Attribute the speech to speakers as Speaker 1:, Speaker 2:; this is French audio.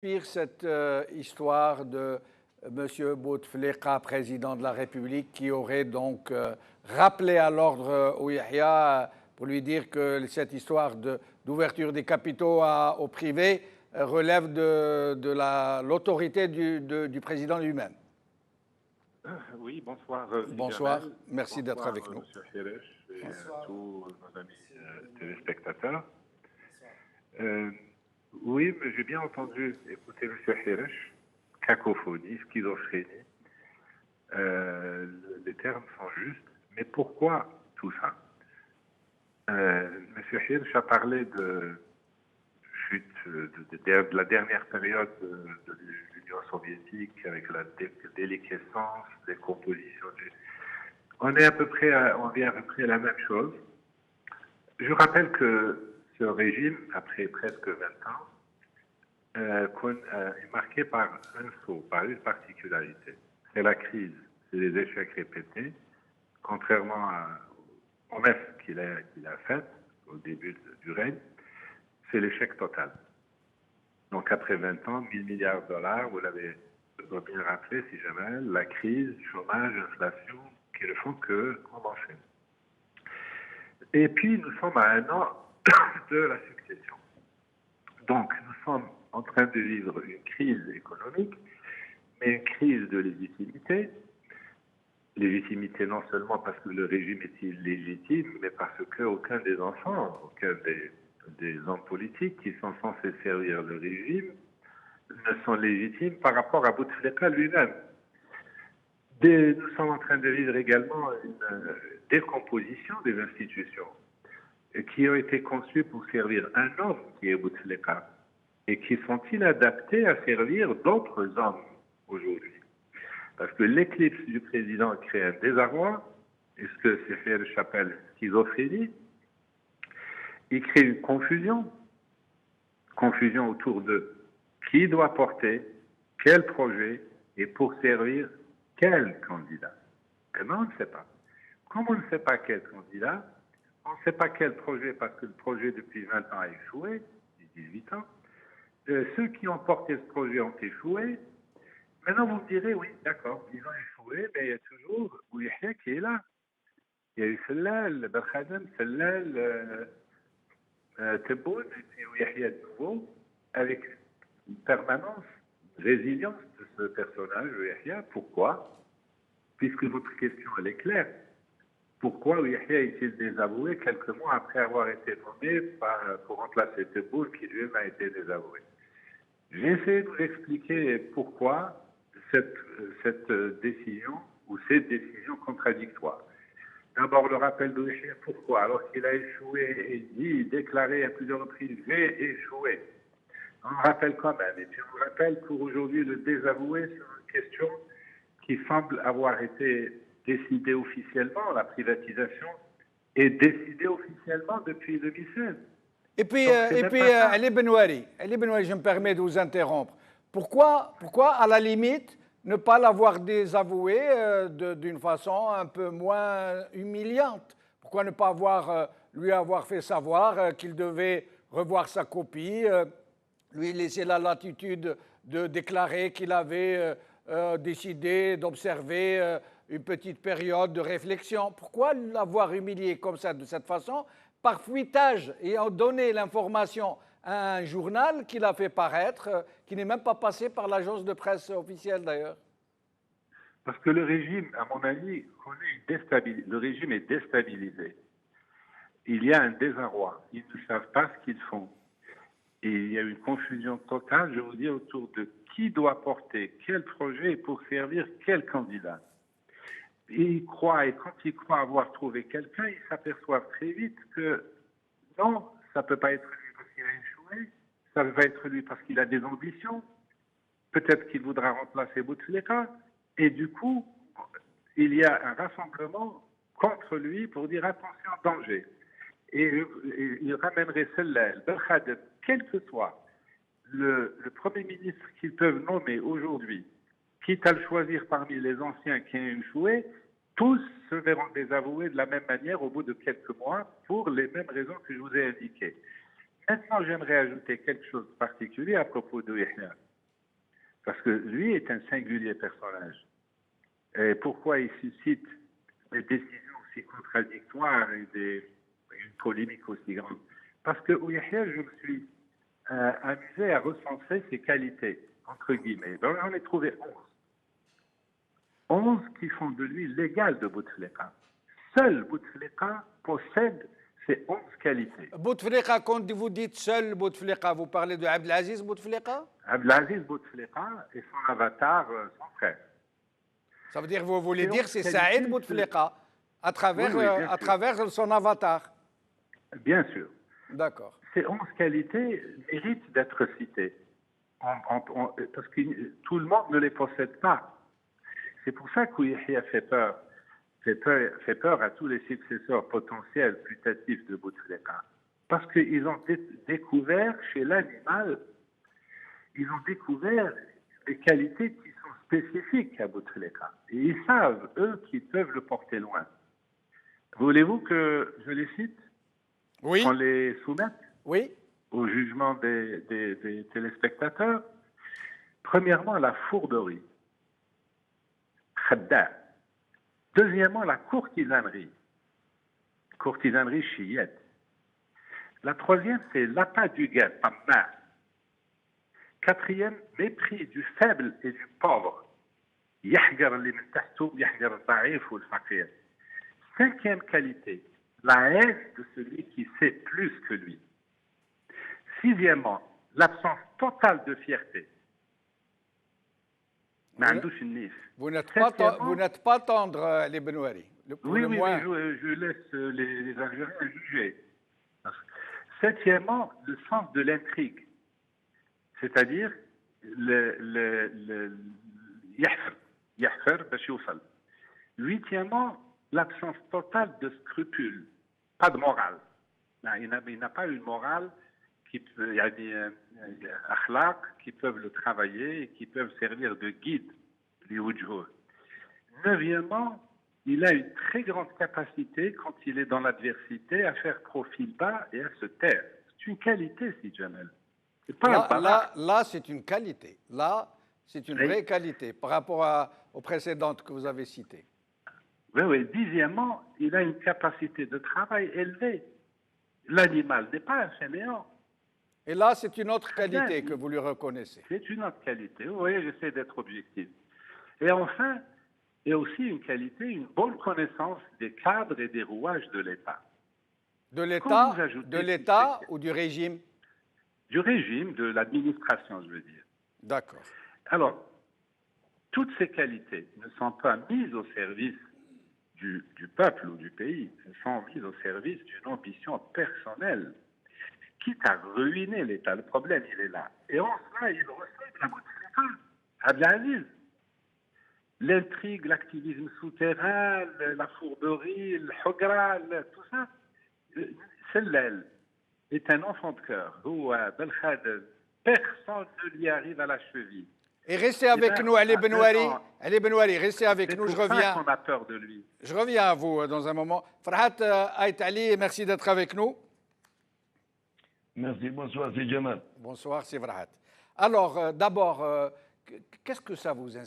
Speaker 1: Pire cette histoire de M. Bouteflika, président de la République, qui aurait donc rappelé à l'ordre Yahya pour lui dire que cette histoire d'ouverture des capitaux au privé relève de l'autorité du président lui-même.
Speaker 2: Oui, bonsoir.
Speaker 1: Bonsoir,
Speaker 2: Jamel.
Speaker 1: merci d'être avec nous.
Speaker 2: Bonsoir, M. Hiresh et tous nos amis téléspectateurs. Oui, mais j'ai bien entendu écouter M. Hiresh, cacophonie, schizophrénie. Les termes sont justes, mais pourquoi tout ça? M. Hiresh a parlé de chute de la dernière période de l'Union soviétique avec la déliquescence, des compositions. On vient à peu près à la même chose. Je rappelle que ce régime, après presque 20 ans, est marqué par un saut, par une particularité. C'est la crise, c'est les échecs répétés, contrairement aux promesses qu'il a faites au début du règne, c'est l'échec total. Donc après 20 ans, 1000 milliards de dollars, vous l'avez bien rappelé si jamais, la crise, chômage, inflation, qui ne font qu'on enchaîne. Et puis nous sommes à un an de la succession. Donc nous sommes en train de vivre une crise économique, mais une crise de légitimité. Légitimité non seulement parce que le régime est illégitime, mais parce qu'aucun des enfants, aucun des hommes politiques qui sont censés servir le régime ne sont légitimes par rapport à Bouteflika lui-même. Nous sommes en train de vivre également une décomposition des institutions qui ont été conçues pour servir un homme qui est Bouteflika et qui sont inadaptées à servir d'autres hommes aujourd'hui. Parce que l'éclipse du président crée un désarroi, et ce que Sefer appelle schizophrénie, il crée une confusion autour de qui doit porter quel projet et pour servir quel candidat. Et non, on ne sait pas. Comme on ne sait pas quel candidat, on ne sait pas quel projet parce que le projet depuis 20 ans a échoué, 18 ans. Ceux qui ont porté ce projet ont échoué. Maintenant, vous me direz, oui, d'accord, ils ont échoué, mais il y a toujours Yahya qui est là. Il y a eu Sellal, Belkhadem, Sellal, Tebboune, et puis Yahya de nouveau, avec une permanence, une résilience de ce personnage, Yahya. Pourquoi? Puisque votre question, elle est claire. Pourquoi Yahya a-t-il désavoué quelques mois après avoir été nommé pour remplacer Tebboune, qui lui-même a été désavoué? J'ai essayé de vous expliquer pourquoi cette décision ou ces décisions contradictoires. D'abord, le rappel de Yahya, pourquoi? Alors qu'il a échoué et déclaré à plusieurs reprises, j'ai échoué. On le rappelle quand même. Et puis on le rappelle pour aujourd'hui le désavouer sur une question qui semble avoir été décidée officiellement, la privatisation est décidée officiellement depuis 2016.
Speaker 1: Et puis Ali Benouari, je me permets de vous interrompre. Pourquoi à la limite, ne pas l'avoir désavoué d'une façon un peu moins humiliante? Pourquoi ne pas lui avoir fait savoir qu'il devait revoir sa copie, lui laisser la latitude de déclarer qu'il avait décidé d'observer une petite période de réflexion? Pourquoi l'avoir humilié comme ça, de cette façon, par fuitage, et en donner l'information à un journal qui l'a fait paraître, qui n'est même pas passé par l'agence de presse officielle d'ailleurs?
Speaker 2: Parce que le régime, à mon avis, le régime est déstabilisé. Il y a un désarroi. Ils ne savent pas ce qu'ils font. Et il y a une confusion totale, je vous dis, autour de qui doit porter quel projet pour servir quel candidat. Et quand ils croient avoir trouvé quelqu'un, ils s'aperçoivent très vite que non, ça ne peut pas être lui parce qu'il a échoué, ça peut pas être lui parce qu'il a des ambitions, peut-être qu'il voudra remplacer Bouteflika, et du coup, il y a un rassemblement contre lui pour dire attention, danger. Et il ramènerait celle-là, Belkhadem, quel que soit le Premier ministre qu'ils peuvent nommer aujourd'hui, quitte à le choisir parmi les anciens qui ont échoué, tous se verront désavoués de la même manière au bout de quelques mois pour les mêmes raisons que je vous ai indiquées. Maintenant, j'aimerais ajouter quelque chose de particulier à propos de Yahya. Parce que lui est un singulier personnage. Et pourquoi il suscite des décisions aussi contradictoires et une polémique aussi grande? Parce que Yahya, je me suis amusé à recenser ses qualités, entre guillemets. Ben, j'en ai trouvé 11. 11 qui font de lui l'égal de Bouteflika. Seul Bouteflika possède ces 11 qualités.
Speaker 1: Bouteflika, quand vous dites seul Bouteflika, vous parlez de Abdelaziz Bouteflika?
Speaker 2: Abdelaziz Bouteflika et son avatar, son frère.
Speaker 1: Ça veut dire, vous voulez dire, c'est Saïd Bouteflika, à travers son avatar.
Speaker 2: Bien sûr.
Speaker 1: D'accord.
Speaker 2: Ces 11 qualités méritent d'être citées. Parce que tout le monde ne les possède pas. C'est pour ça qu'Yahya fait peur à tous les successeurs potentiels putatifs de Bouteflika. Parce qu'ils ont découvert chez l'animal, ils ont découvert des qualités qui sont spécifiques à Bouteflika. Et ils savent, eux, qu'ils peuvent le porter loin. Voulez-vous que je les cite?
Speaker 1: Oui.
Speaker 2: Qu'on les soumette?
Speaker 1: Oui.
Speaker 2: Au jugement des téléspectateurs? Premièrement, la fourberie. Khadda. Deuxièmement, la courtisanerie. Courtisanerie chiite. La troisième, c'est l'appât du gain, tamma. Quatrième, mépris du faible et du pauvre. Yahgar li min tahtou, yahgar al-da'if ou al-faqir. Cinquième qualité, la haine de celui qui sait plus que lui. Sixièmement, l'absence totale de fierté.
Speaker 1: Vous n'êtes pas tendre, les Benouari.
Speaker 2: Oui, je laisse les Algériens juger. Septièmement, le sens de l'intrigue. C'est-à-dire yahfar bash yousal. Huitièmement, l'absence totale de scrupules, pas de morale. Il n'a pas une morale il y a des akhlaq qui peuvent le travailler et qui peuvent servir de guide. Neuvièmement, il a une très grande capacité, quand il est dans l'adversité, à faire profil bas et à se taire. C'est une qualité, si Jamel.
Speaker 1: Là, c'est une qualité. Là, c'est une vraie qualité par rapport aux précédentes que vous avez citées.
Speaker 2: Oui. Dixièmement, il a une capacité de travail élevée. L'animal n'est pas un fainéant.
Speaker 1: Et là, c'est une autre qualité que vous lui reconnaissez.
Speaker 2: C'est une autre qualité. Vous voyez, j'essaie d'être objectif. Et enfin, il y a aussi une qualité, une bonne connaissance des cadres et des rouages de l'État.
Speaker 1: De l'État ou du régime?
Speaker 2: Du régime, de l'administration, je veux dire.
Speaker 1: D'accord.
Speaker 2: Alors, toutes ces qualités ne sont pas mises au service du peuple ou du pays. Elles sont mises au service d'une ambition personnelle, quitte à ruiner l'État. Le problème, il est là. Et en cela, il ressemble à Bouteflika, à Abdelaziz. L'intrigue, l'activisme souterrain, la fourberie, le hogra, tout ça, Sellel est un enfant de cœur. Personne ne lui arrive à la cheville.
Speaker 1: Et restez avec nous, Ali Benouari. Ali Benouari, restez avec nous, je reviens.
Speaker 2: On a peur de lui.
Speaker 1: Je reviens à vous dans un moment. Farhat Ait Ali, merci d'être avec nous.
Speaker 3: Merci, bonsoir, c'est Jamal.
Speaker 1: Bonsoir, c'est Farhat. Alors, d'abord, qu'est-ce que ça vous inspire?